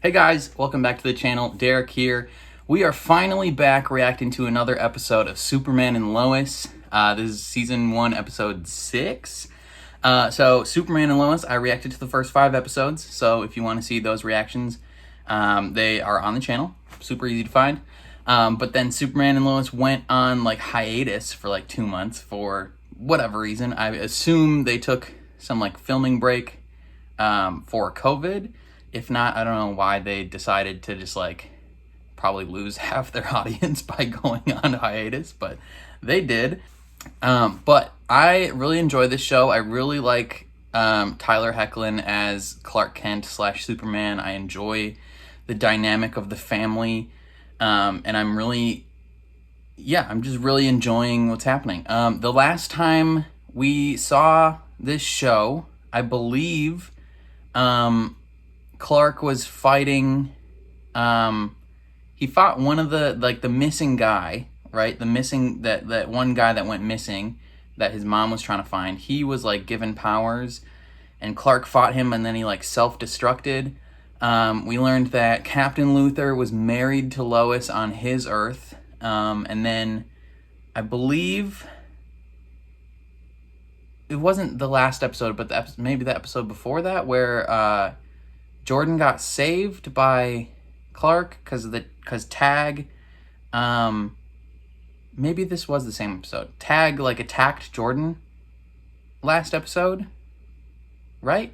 Hey guys, welcome back to the channel. Derek here. We are finally back reacting to another episode of Superman and Lois. This is season 1, episode 6. So Superman and Lois, I reacted to the first 5 episodes. So if you want to see those reactions, they are on the channel. Super easy to find. But then Superman and Lois went on like hiatus for like 2 months for whatever reason. I assume they took some like filming break for COVID. If not, I don't know why they decided to just like probably lose half their audience by going on hiatus, but they did. But I really enjoy this show. I really like Tyler Hoechlin as Clark Kent / Superman. I enjoy the dynamic of the family, and I'm just really enjoying what's happening. The last time we saw this show, I believe, Clark was fighting, he fought one of the missing guy, right? That one guy that went missing that his mom was trying to find. He was like given powers and Clark fought him and then he like self-destructed. We learned that Captain Luthor was married to Lois on his Earth. And then I believe it wasn't the last episode, but maybe the episode before that where, Jordan got saved by Clark because Tag, maybe this was the same episode. Tag like attacked Jordan last episode, right?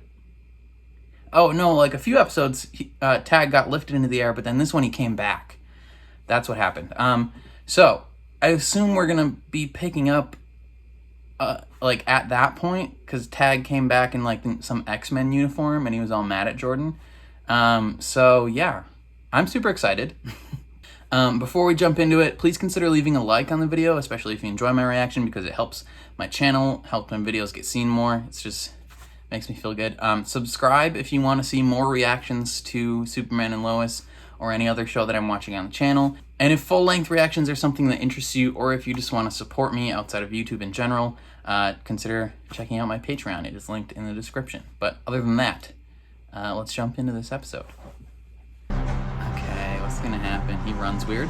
Oh no, like a few episodes, Tag got lifted into the air, but then this one he came back. That's what happened. So I assume we're gonna be picking up like at that point, because Tag came back in like some X-Men uniform and he was all mad at Jordan. So yeah, I'm super excited. Before we jump into it, please consider leaving a like on the video, especially if you enjoy my reaction, because it helps my channel, helps my videos get seen more. It's just makes me feel good. Subscribe if you want to see more reactions to Superman and Lois or any other show that I'm watching on the channel. And if full-length reactions are something that interests you, or if you just want to support me outside of YouTube in general, consider checking out my Patreon. It is linked in the description. But other than that, let's jump into this episode. Okay, what's gonna happen? He runs weird.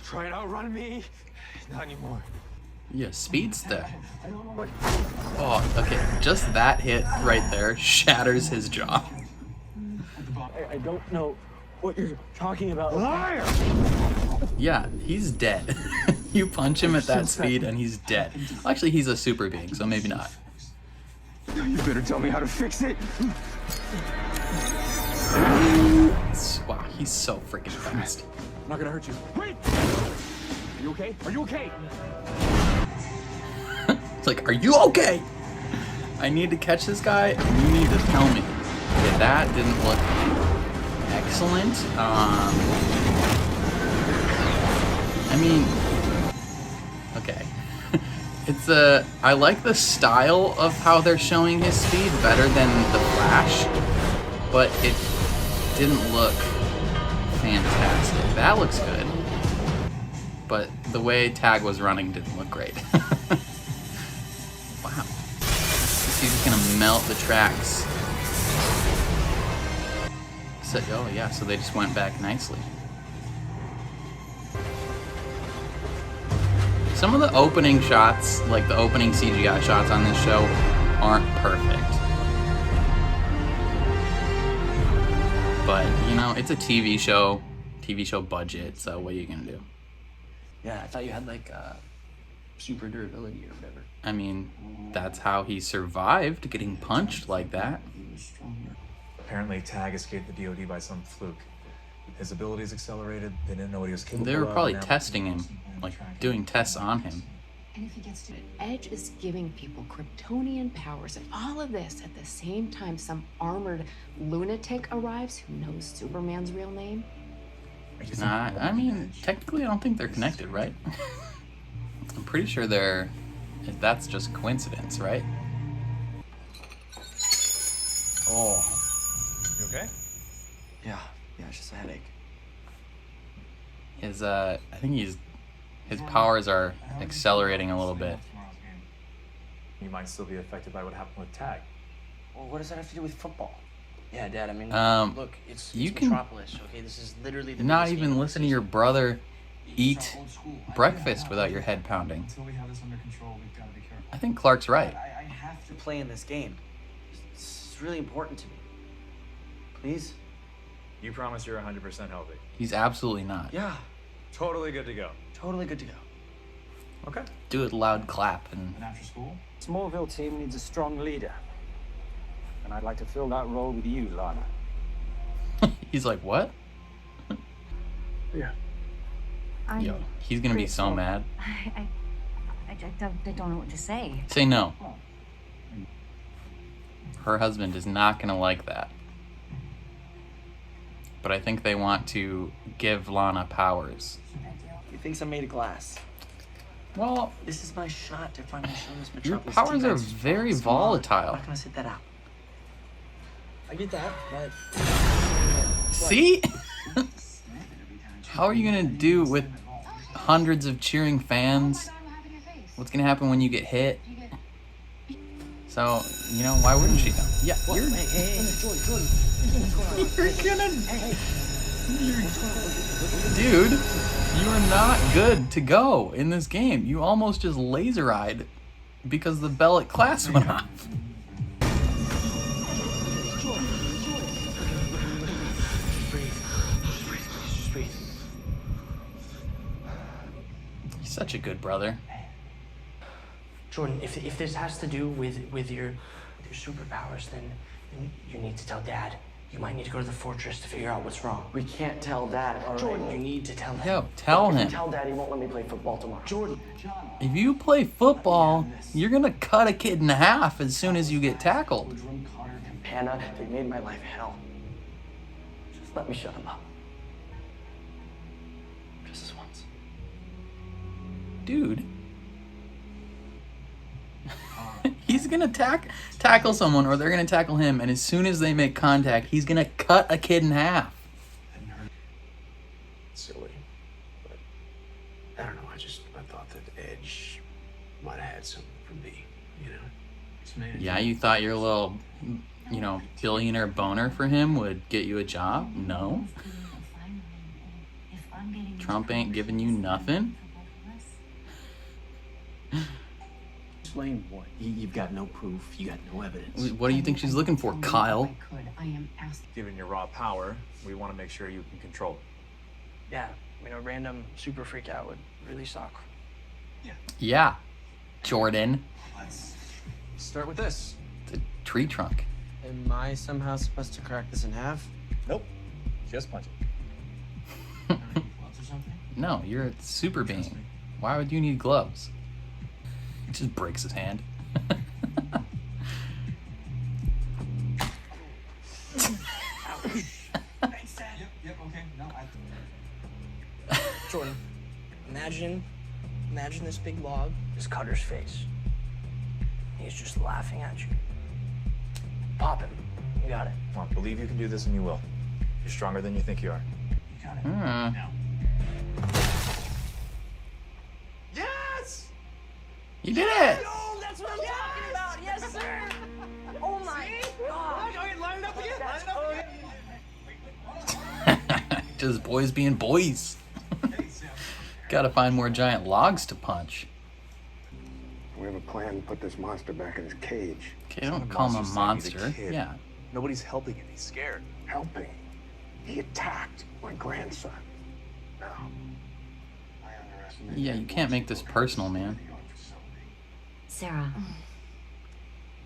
Try and outrun me? Not anymore. Yeah, speedster. Oh, okay. Just that hit right there shatters his jaw. I don't know what you're talking about. Liar! Yeah, he's dead. You punch him at that speed and he's dead. Actually, he's a super being, so maybe not. You better tell me how to fix it. Wow, he's so freaking fast. I'm not gonna hurt you. Wait! Are you okay? Are you okay? It's like, are you okay? I need to catch this guy and you need to tell me. Okay, that didn't look excellent. I mean, okay. I like the style of how they're showing his speed better than the Flash, but it didn't look fantastic. That looks good, but the way Tag was running didn't look great. Wow. He's just gonna melt the tracks. So, oh yeah, so they just went back nicely. Some of the opening shots, like the opening CGI shots on this show, aren't perfect. But, you know, it's a TV show budget, so what are you gonna do? Yeah, I thought you had like super durability or whatever. I mean, that's how he survived getting punched like that. Apparently, Tag escaped the DOD by some fluke. His abilities accelerated. They didn't know what he was capable of. They were probably testing him, like doing tests on him. And if he gets to it, Edge is giving people Kryptonian powers, and all of this at the same time some armored lunatic arrives who knows Superman's real name. Nah, I mean, technically I don't think they're connected, right? I'm pretty sure that's just coincidence, right? Oh. You okay? Yeah, it's just a headache. I think his powers are accelerating a little bit. You might still be affected by what happened with Tag. Well, what does that have to do with football? Yeah, Dad, I mean, look, it's you can Metropolis, okay? This is literally the not biggest game even of the listen to your season. brother eat breakfast without your head pounding. Until we have this under control, we've got to be careful. I think Clark's right. I have to play in this game. It's really important to me. Please? You promise you're 100% healthy. He's absolutely not. Yeah, Totally good to go. totally good to go. Okay. Do it loud clap and And after school? Smallville team needs a strong leader. And I'd like to fill that role with you, Lana. he's like, what? Yeah. Yo, he's gonna be so mad. I don't know what to say. Say no. Her husband is not gonna like that. But I think they want to give Lana powers. He thinks I'm made of glass. Well, This is my shot to finally show this your Metropolis powers team are guys very flaws. Come on, I'm volatile. not gonna sit that out. I get that, but See? How are you gonna do with hundreds of cheering fans? What's gonna happen when you get hit? So, you know, why wouldn't she know? Yeah, you're gonna... Dude, you are not good to go in this game. You almost just laser-eyed because the bell at class went off. Just breathe. He's such a good brother. Jordan, if this has to do with your superpowers, then you need to tell Dad. You might need to go to the fortress to figure out what's wrong. We can't tell Dad, all right? Jordan, you need to tell him. Yo, tell him. Tell Dad he won't let me play football tomorrow. Jordan. If you play football, you're gonna cut a kid in half as soon as you get tackled. Hannah, they made my life hell. Just let me shut him up. Just this once. Dude. He's gonna tackle someone, or they're gonna tackle him, and as soon as they make contact, he's gonna cut a kid in half. Silly, but I don't know. I thought that Edge might have had something for me, you know. Yeah, you thought your little, you know, billionaire boner for him would get you a job? No. Trump ain't giving you nothing. Explain what? You've got no proof. You got no evidence. What do you think she's looking for, Kyle? I am asking. Given your raw power, we want to make sure you can control it. Yeah, I mean, a random super freak out would really suck. Yeah, Jordan. Let's start with this. The tree trunk. Am I somehow supposed to crack this in half? Nope. Just punch it. No, you're a super being. Why would you need gloves? It just breaks his hand. Jordan, imagine this big log is Cutter's face. He's just laughing at you. Pop him. You got it. Come on, believe you can do this and you will. You're stronger than you think you are. Yes! You did it! Oh, that's what I'm talking about. Yes, sir. Oh my God. Okay, line it up again. Line it up again. Just boys being boys. Gotta find more giant logs to punch. We have a plan to put this monster back in his cage. Okay, don't call him a Monster's not, he's a monster. kid. Yeah. Nobody's helping him. He's scared. Helping. He attacked my grandson. Now, I underestimated Yeah, you can't make this personal, man. Sarah,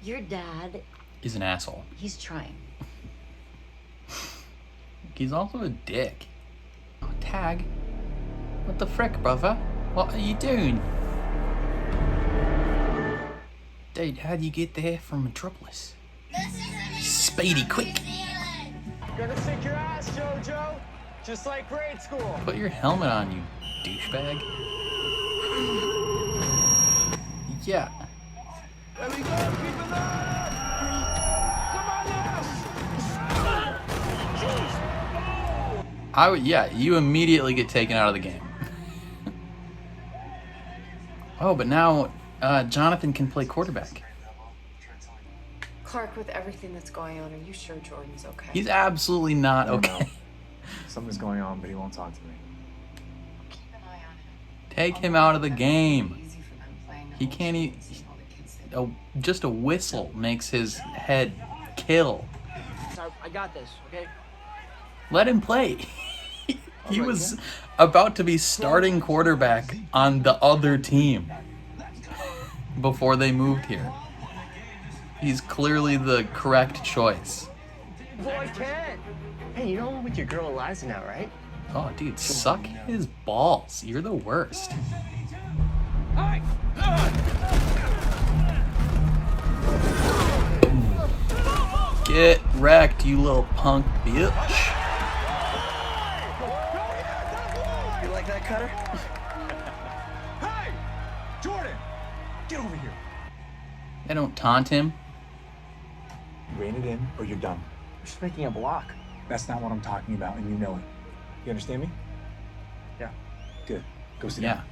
your dad, He's an asshole. he's trying. He's also a dick. Oh, Tag. What the frick, brother? What are you doing? Dude, how do you get there from Metropolis? Speedy, quick! Gonna kick your ass, JoJo. Just like grade school. Put your helmet on, you douchebag. Yeah. There we go, keep it up! Come on now! Yeah, you immediately get taken out of the game. Oh, but now Jonathan can play quarterback. Clark, with everything that's going on, are you sure Jordan's okay? He's absolutely not No, okay. no. Something's going on, but he won't talk to me. Keep an eye on him. Take him out of the game. Easy for them playing their He own can't games, seeing all the kids they- just a whistle makes his head kill. Sorry, I got this, okay? Let him play. He was about to be starting quarterback on the other team before they moved here. He's clearly the correct choice. Boy, Ken! Hey, you know I'm with your girl Eliza now, right? Oh, dude, suck his balls. You're the worst. Get wrecked, you little punk bitch. You like that, Cutter? Hey! Jordan! Get over here. I don't taunt him. Rein it in, or you're done. We're just making a block. That's not what I'm talking about, and you know it. You understand me? Yeah. Good. Go sit Yeah. down.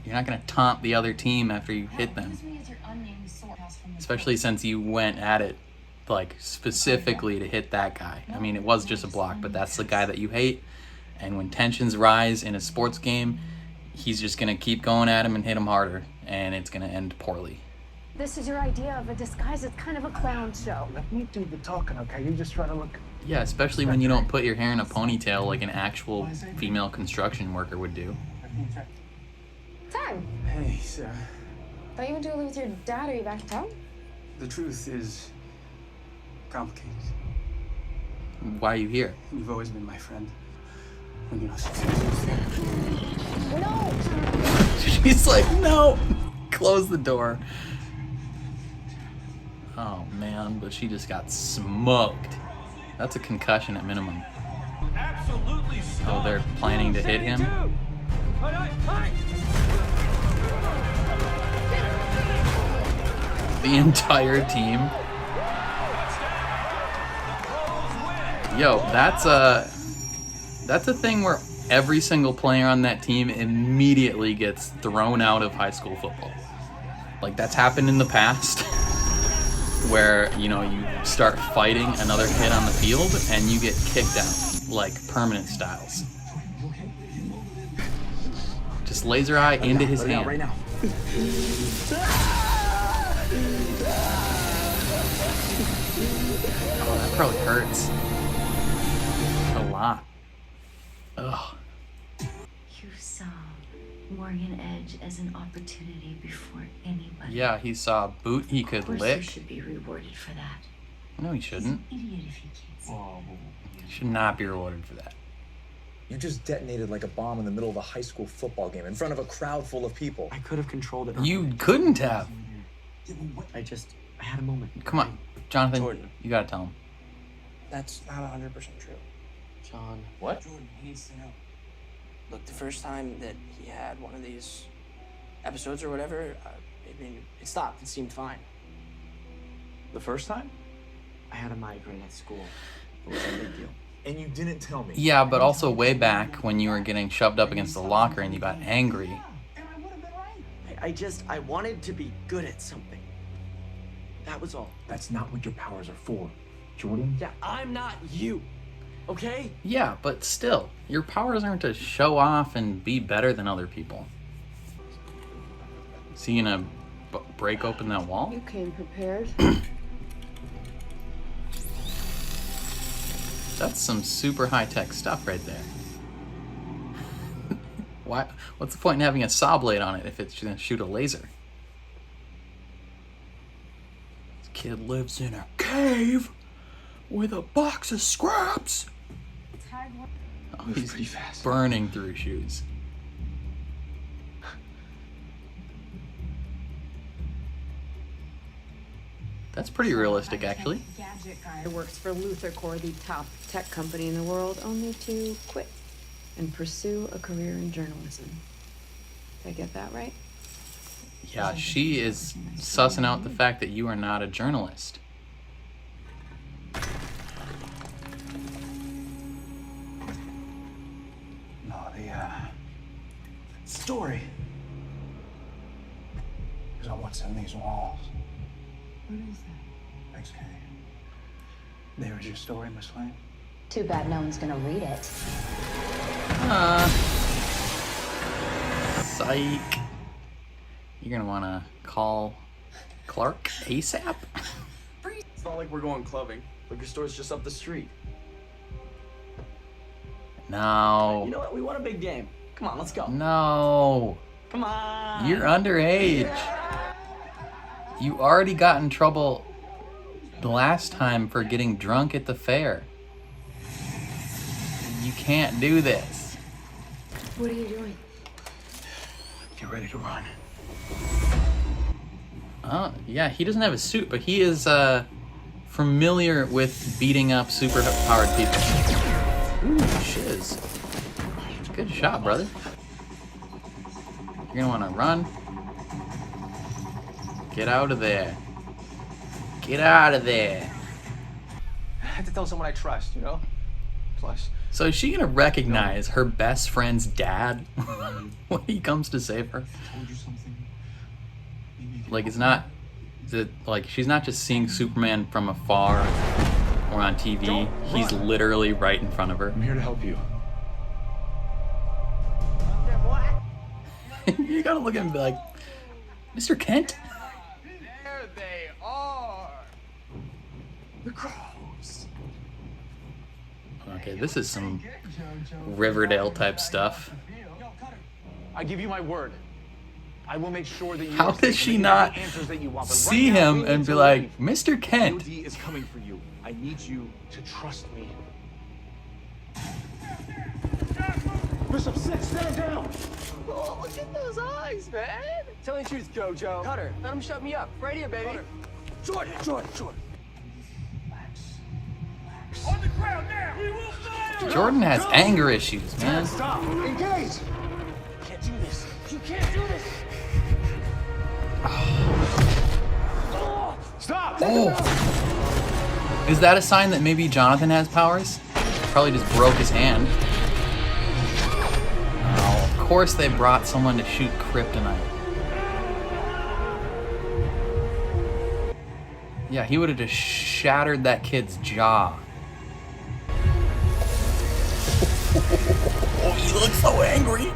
You're not going to taunt the other team after you hit them. Especially since you went at it, like, specifically to hit that guy. I mean, it was just a block, but that's the guy that you hate. And when tensions rise in a sports game, he's just going to keep going at him and hit him harder. And it's going to end poorly. This is your idea of a disguise. It's kind of a clown show. Let me do the talking, okay? You just try to look... Yeah, especially when you don't put your hair in a ponytail like an actual female construction worker would do. Time. Hey, Sarah. Thought you went to live with your dad. Are you back in town? The truth is complicated. Why are you here? You've always been my friend. When you're not No. She's like, no! Close the door. Oh man, but she just got smoked. That's a concussion at minimum. Absolutely. Oh, they're planning to hit him? The entire team? Yo, that's a thing where every single player on that team immediately gets thrown out of high school football. Like, that's happened in the past where, you know, you start fighting another kid on the field and you get kicked out, like permanent styles. Just laser eye into his hand. Right now. Oh, that probably hurts. A lot. Ugh. You saw Morgan Edge as an opportunity before anybody. Yeah, he saw a boot he could Of course, you lick. should be rewarded for that. No, he shouldn't. Idiot if he can't see. Should not be rewarded for that. You just detonated like a bomb in the middle of a high school football game in front of a crowd full of people. I could have controlled it. You couldn't have. I had a moment. Come on, Jonathan. Jordan. You gotta tell him. That's not 100% true. John. What? Jordan, he needs to know. Look, the first time that he had one of these episodes or whatever, I mean, it stopped. It seemed fine. The first time? I had a migraine at school. It wasn't a big deal. And you didn't tell me. Yeah, but also way back when you were getting shoved up against the locker and you got angry. I wanted to be good at something. That was all. That's not what your powers are for, Jordan. Yeah, I'm not you. Okay? Yeah, but still, your powers aren't to show off and be better than other people. So you gonna break open that wall? You came prepared. That's some super high-tech stuff right there. Why? What's the point in having a saw blade on it if it's gonna shoot a laser? This kid lives in a cave with a box of scraps. Oh, Moves he's pretty fast. burning through shoes. That's pretty realistic, actually. It works for Luther Core, the top tech company in the world, only to quit and pursue a career in journalism. Did I get that right? Yeah, she is sussing out the fact that you are not a journalist. No, the story is on what's in these walls. What is that? XK. There is your story, Miss Lane. Too bad no one's gonna read it. Psych. You're gonna wanna call Clark ASAP? It's not like we're going clubbing. Liquor store's just up the street. No. You know what? We want a big game. Come on, let's go. No. Come on. You're underage. You already got in trouble the last time for getting drunk at the fair. You can't do this. What are you doing? Get ready to run. Oh, yeah, he doesn't have a suit, but he is familiar with beating up super-powered people. Ooh, shiz. Good shot, brother. You're gonna wanna run. Get out of there. Get out of there. I have to tell someone I trust, you know? Plus. So is she gonna recognize her best friend's dad when he comes to save her? Like like she's not just seeing Superman from afar or on TV. He's literally right in front of her. I'm here to help you. You gotta look at him and be like, Mr. Kent? There they are. The crows. Okay, this is some Riverdale type stuff. I give you my word. I will make sure that you How are does safe she and not get the answers that you want. But see right now, him we and need be to like, leave. Mr. Kent? DOD is coming for you. I need you to trust me. Bishop 6, stand down. Oh, look at those eyes, man. Tell me the truth, Jojo. Cutter, let him shut me up. Right here, baby. Cutter. Jordan. On the ground now. We will fire. Jordan has anger issues, man. Stop. Engage. You can't do this. You can't do this. Stop. Oh. Is that a sign that maybe Jonathan has powers? Probably just broke his hand. Oh, of course they brought someone to shoot kryptonite. Yeah, he would have just shattered that kid's jaw. Oh, he looks so angry.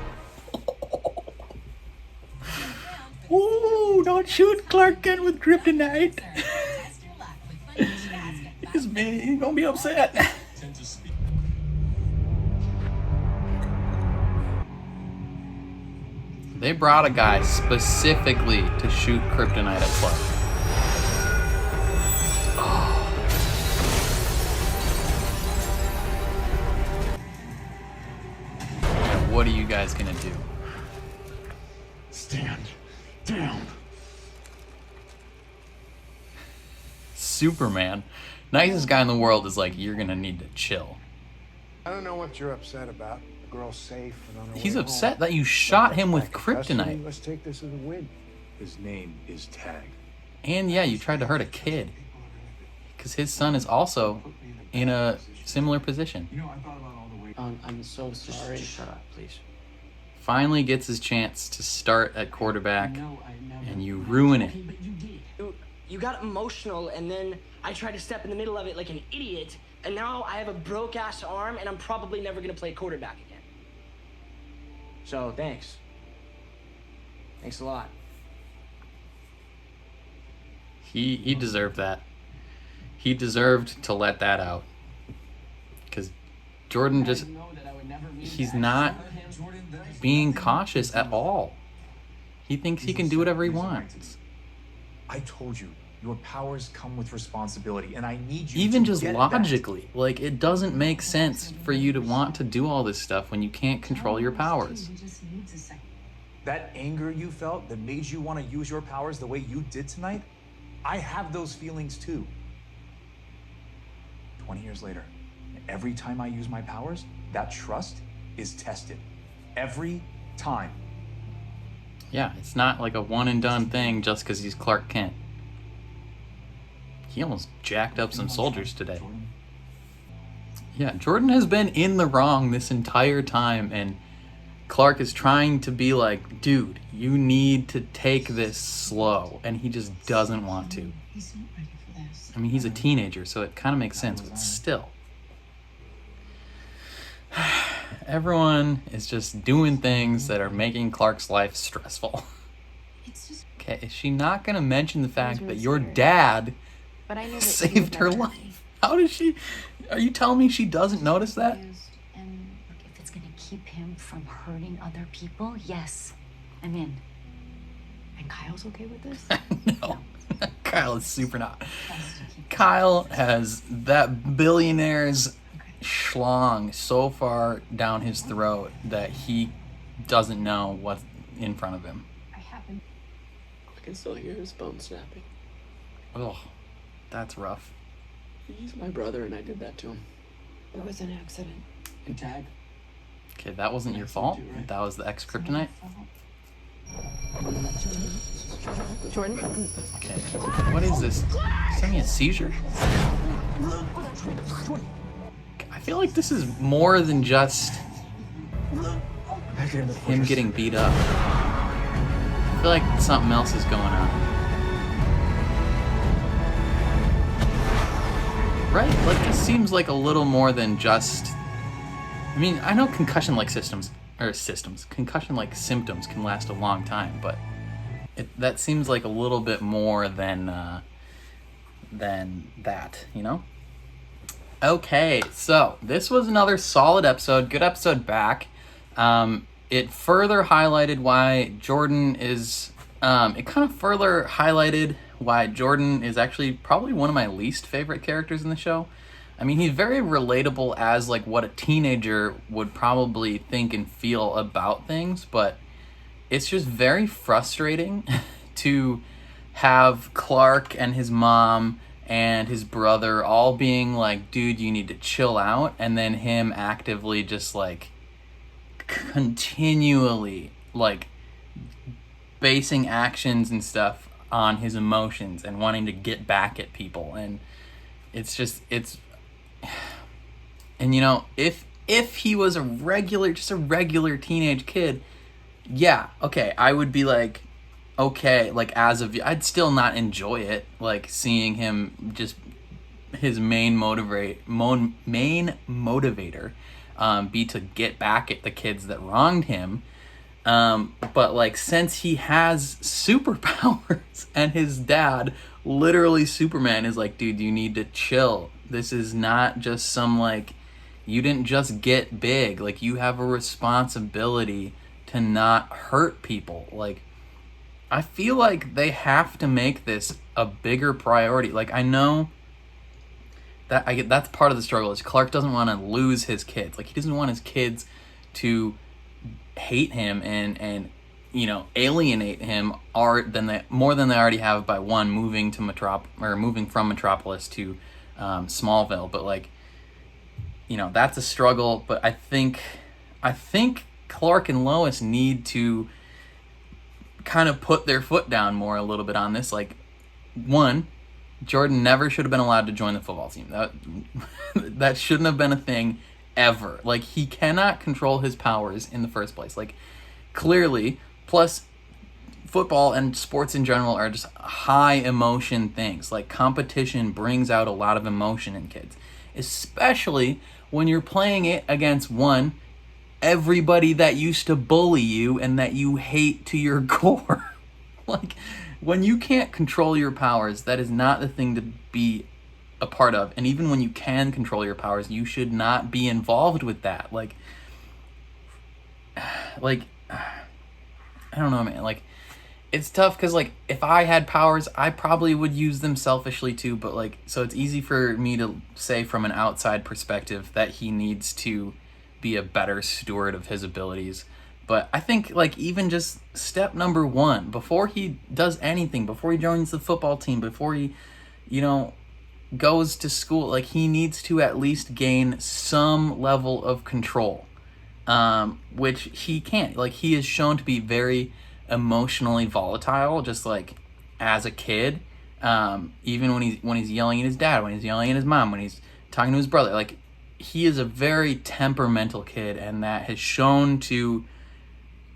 Oh, don't shoot Clark Kent with kryptonite. He's gonna be upset. They brought a guy specifically to shoot kryptonite at Clark. What are you guys gonna do? Stand down. Superman, nicest guy in the world, is like, you're gonna need to chill. I don't know what you're upset about. The girl's safe and on her He's way upset home. that you shot him with Back in custody, kryptonite. Let's take this as a win. His name is Tag. And yeah, you tried to hurt a kid. Because his son is also in a similar position. You know, I thought about all the way. I'm so sorry. Just shut up, please. Finally gets his chance to start at quarterback, and you ruin it. You got emotional, and then I tried to step in the middle of it like an idiot, and now I have a broke-ass arm, and I'm probably never gonna play quarterback again. So, thanks. Thanks a lot. He deserved that. He deserved to let that out. Because Jordan just, he's not being cautious at all. He thinks he can do whatever he wants. I told you, your powers come with responsibility, and I need you Even to just get logically, like, it doesn't make sense for you to want to do all this stuff when you can't control your powers. that anger you felt that made you want to use your powers the way you did tonight. I have those feelings too. 20 years later, every time I use my powers, that trust is tested. Every time. Yeah, it's not like a one and done thing just because he's Clark Kent. He almost jacked up some soldiers today. Yeah, Jordan has been in the wrong this entire time, and Clark is trying to be like, dude, you need to take this slow, and he just doesn't want to. He's not ready for this. I mean, he's a teenager, so it kind of makes sense, but still. Everyone is just doing things that are making Clark's life stressful. It's just. Okay, is she not going to mention the fact really that your scary. dad But I knew that saved her life? How does she... Are you telling me she doesn't notice that? And if it's gonna keep him from hurting other people, yes, I'm in. And Kyle's okay with this? No. Kyle is super not. Kyle has that billionaire's schlong so far down his throat that he doesn't know what's in front of him. I haven't. I can still hear his bone snapping. Oh, that's rough. He's my brother, and I did that to him. It was an accident. And Tag. Okay, that wasn't your fault. That was the ex-kryptonite. Jordan? Okay, what is this? Is having a seizure? I feel like this is more than just him getting beat up. I feel like something else is going on. Right? Like, this seems like a little more than just... I mean, I know concussion-like concussion-like symptoms can last a long time, but that seems like a little bit more than that, you know? Okay, so this was another solid episode, good episode back. It further highlighted why Jordan is... it kind of further highlighted why Jordan is actually probably one of my least favorite characters in the show. I mean, he's very relatable as like what a teenager would probably think and feel about things, but it's just very frustrating to have Clark and his mom and his brother all being like, dude, you need to chill out, and then him actively just like continually like basing actions and stuff on his emotions and wanting to get back at people. And and you know, if he was just a regular teenage kid, yeah, okay, I would be like, okay, like I'd still not enjoy it, like seeing him just his main motivator be to get back at the kids that wronged him. But like, since he has superpowers and his dad, literally Superman, is like, dude, you need to chill. This is not just some like, you didn't just get big. Like, you have a responsibility to not hurt people. Like, I feel like they have to make this a bigger priority. Like, I know that that's part of the struggle is Clark doesn't want to lose his kids. Like, he doesn't want his kids to hate him and you know, alienate him more than they already have by moving from Metropolis to Smallville. But like, you know, that's a struggle. But I think Clark and Lois need to kind of put their foot down more a little bit on this. Like, one, Jordan never should have been allowed to join the football team. That shouldn't have been a thing ever. Like, he cannot control his powers in the first place. Like, clearly, plus football and sports in general are just high emotion things. Like, competition brings out a lot of emotion in kids, especially when you're playing it against everybody that used to bully you and that you hate to your core. Like, when you can't control your powers, that is not the thing to be a part of. And even when you can control your powers, you should not be involved with that. Like I don't know, man. Like, it's tough because, like, if I had powers, I probably would use them selfishly too. But like, so it's easy for me to say from an outside perspective that he needs to be a better steward of his abilities. But I think, like, even just step number one, before he does anything, before he joins the football team, before he, you know, goes to school, like, he needs to at least gain some level of control, which he can't. Like, he is shown to be very emotionally volatile, just like as a kid, even when he's yelling at his dad, when he's yelling at his mom, when he's talking to his brother. Like, he is a very temperamental kid, and that has shown to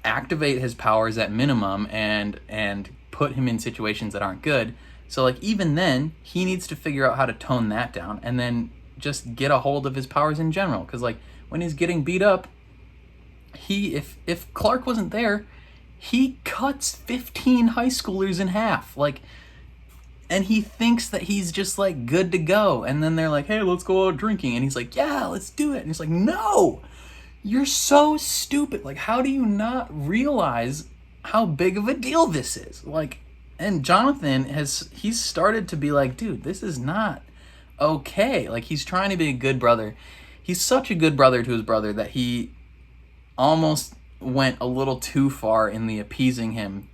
activate his powers at minimum and put him in situations that aren't good. So like even then, he needs to figure out how to tone that down and then just get a hold of his powers in general. Because like when he's getting beat up, if Clark wasn't there, he cuts 15 high schoolers in half. Like, and he thinks that he's just like good to go. And then they're like, hey, let's go out drinking. And he's like, yeah, let's do it. And he's like, no, you're so stupid. Like, how do you not realize how big of a deal this is? Like, and Jonathan he's started to be like, dude, this is not okay. Like, he's trying to be a good brother. He's such a good brother to his brother that he almost went a little too far in the appeasing him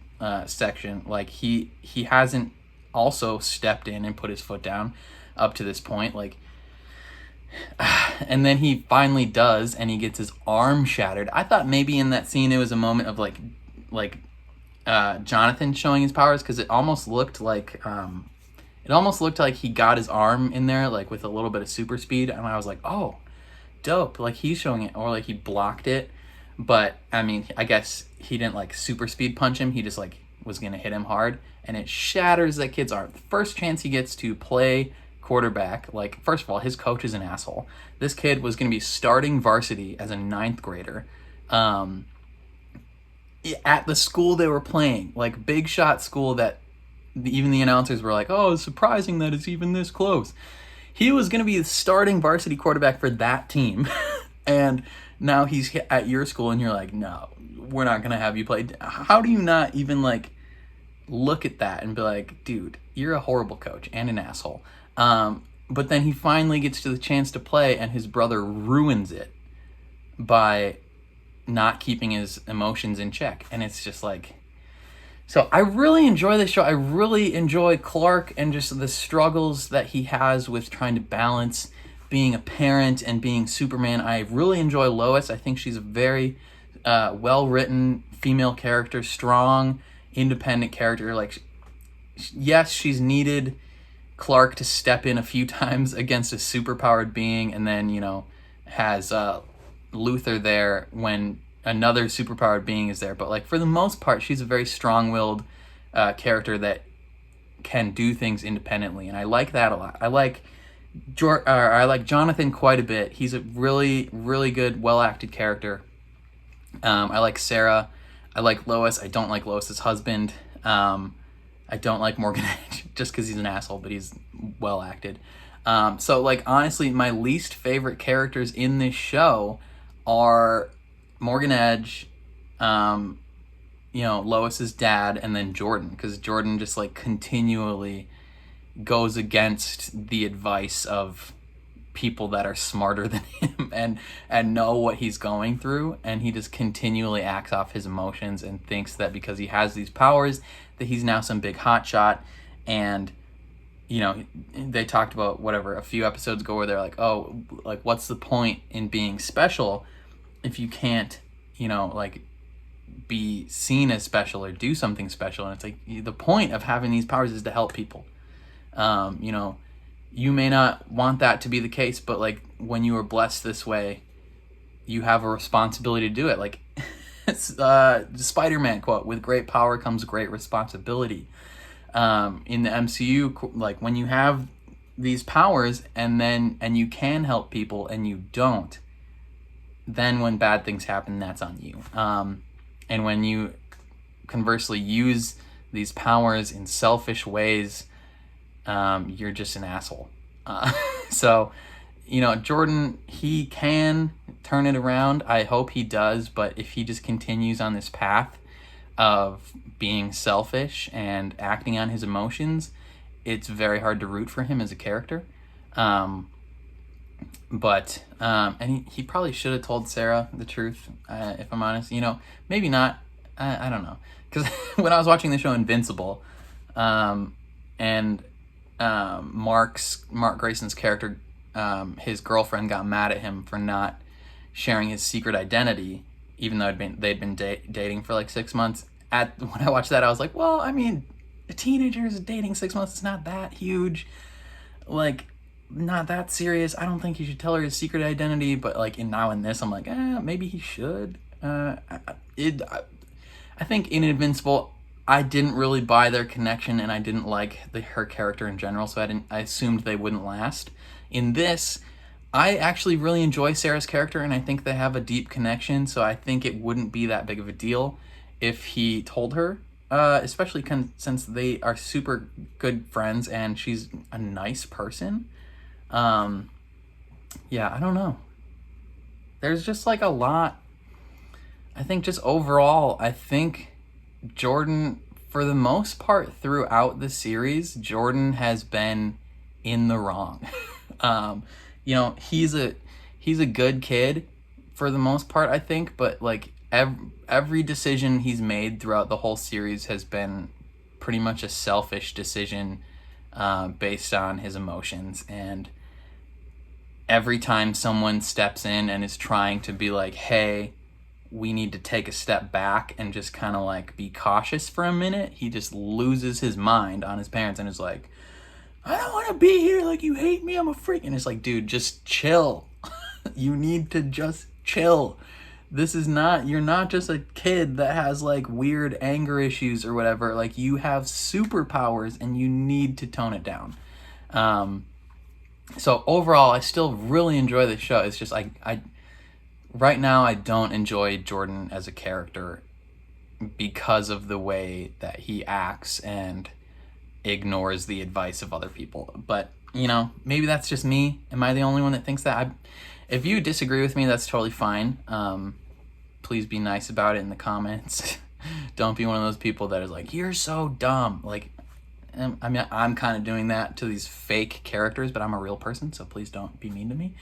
section. Like, he hasn't also stepped in and put his foot down up to this point. Like, and then he finally does, and he gets his arm shattered. I thought maybe in that scene it was a moment of like Jonathan showing his powers, because it almost looked like he got his arm in there like with a little bit of super speed, and I was like, oh, dope, like he's showing it, or like he blocked it. But I mean, I guess he didn't like super speed punch him, he just like was gonna hit him hard, and it shatters that kid's arm. The first chance he gets to play quarterback, like, first of all, his coach is an asshole. This kid was going to be starting varsity as a 9th grader at the school they were playing, like big shot school that even the announcers were like, oh, it's surprising that it's even this close. He was going to be the starting varsity quarterback for that team. And now he's at your school and you're like, no, we're not going to have you play. How do you not even like look at that and be like, dude, you're a horrible coach and an asshole. But then he finally gets to the chance to play, and his brother ruins it by not keeping his emotions in check. And it's just like, so I really enjoy this show. I really enjoy Clark and just the struggles that he has with trying to balance being a parent and being Superman. I really enjoy Lois. I think she's a very well-written female character, strong, independent character. Like, yes, she's needed Clark to step in a few times against a superpowered being, and then, you know, has Luther there when another superpowered being is there. But like, for the most part, she's a very strong-willed character that can do things independently, and I like that a lot. I like Jonathan quite a bit. He's a really, really good, well-acted character. I like Sarah. I like Lois. I don't like Lois's husband. I don't like Morgan Edge just because he's an asshole, but he's well acted. So like, honestly, my least favorite characters in this show are Morgan Edge, you know, Lois's dad, and then Jordan, because Jordan just like continually goes against the advice of people that are smarter than him and know what he's going through, and he just continually acts off his emotions and thinks that because he has these powers that he's now some big hotshot. And you know, they talked about whatever a few episodes ago where they're like, oh, like, what's the point in being special if you can't, you know, like, be seen as special or do something special? And it's like, the point of having these powers is to help people. You know, you may not want that to be the case, but like, when you are blessed this way, you have a responsibility to do it. Like, it's the Spider-Man quote, with great power comes great responsibility. In the MCU, like, when you have these powers and you can help people and you don't, then when bad things happen, that's on you. And when you conversely use these powers in selfish ways, you're just an asshole. So, you know, Jordan, he can turn it around. I hope he does, but if he just continues on this path of being selfish and acting on his emotions, it's very hard to root for him as a character. And he probably should have told Sarah the truth, if I'm honest. You know, maybe not. I don't know. Because when I was watching the show Invincible, and Mark Grayson's character, his girlfriend got mad at him for not sharing his secret identity, even though they'd been dating for like 6 months. When I watched that, I was like, well, I mean, a teenager is dating 6 months. It's not that huge. Like, not that serious. I don't think he should tell her his secret identity. But like, now in this, I'm like, maybe he should. I think in Invincible, I didn't really buy their connection, and I didn't like her character in general, so I assumed they wouldn't last. In this, I actually really enjoy Sarah's character, and I think they have a deep connection, so I think it wouldn't be that big of a deal if he told her, especially since they are super good friends, and she's a nice person. Yeah, I don't know. There's just like a lot. I think just overall, I think Jordan, for the most part throughout the series, Jordan has been in the wrong. You know, he's a good kid for the most part, I think, but like every decision he's made throughout the whole series has been pretty much a selfish decision based on his emotions. And every time someone steps in and is trying to be like, hey, we need to take a step back and just kind of like be cautious for a minute, he just loses his mind on his parents and is like, I don't want to be here, like, you hate me, I'm a freak. And it's like, dude, just chill. You need to just chill. This is not, you're not just a kid that has like weird anger issues or whatever. Like, you have superpowers and you need to tone it down. So overall, I still really enjoy the show. It's just I right now I don't enjoy Jordan as a character because of the way that he acts and ignores the advice of other people. But, you know, maybe that's just me. Am I the only one that thinks that? If you disagree with me, that's totally fine. Please be nice about it in the comments. Don't be one of those people that is like, you're so dumb. Like, I mean, I'm kind of doing that to these fake characters, but I'm a real person, so please don't be mean to me.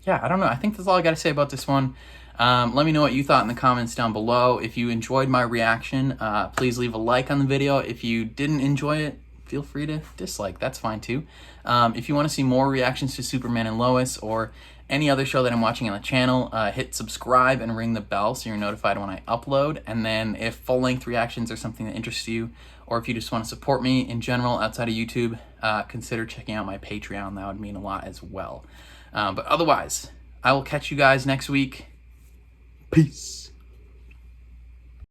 Yeah, I don't know. I think that's all I got to say about this one. Let me know what you thought in the comments down below. If you enjoyed my reaction, please leave a like on the video. If you didn't enjoy it, feel free to dislike. That's fine too. If you want to see more reactions to Superman and Lois or any other show that I'm watching on the channel, hit subscribe and ring the bell so you're notified when I upload. And then if full-length reactions are something that interests you, or if you just want to support me in general outside of YouTube, consider checking out my Patreon. That would mean a lot as well. But otherwise, I will catch you guys next week. Peace.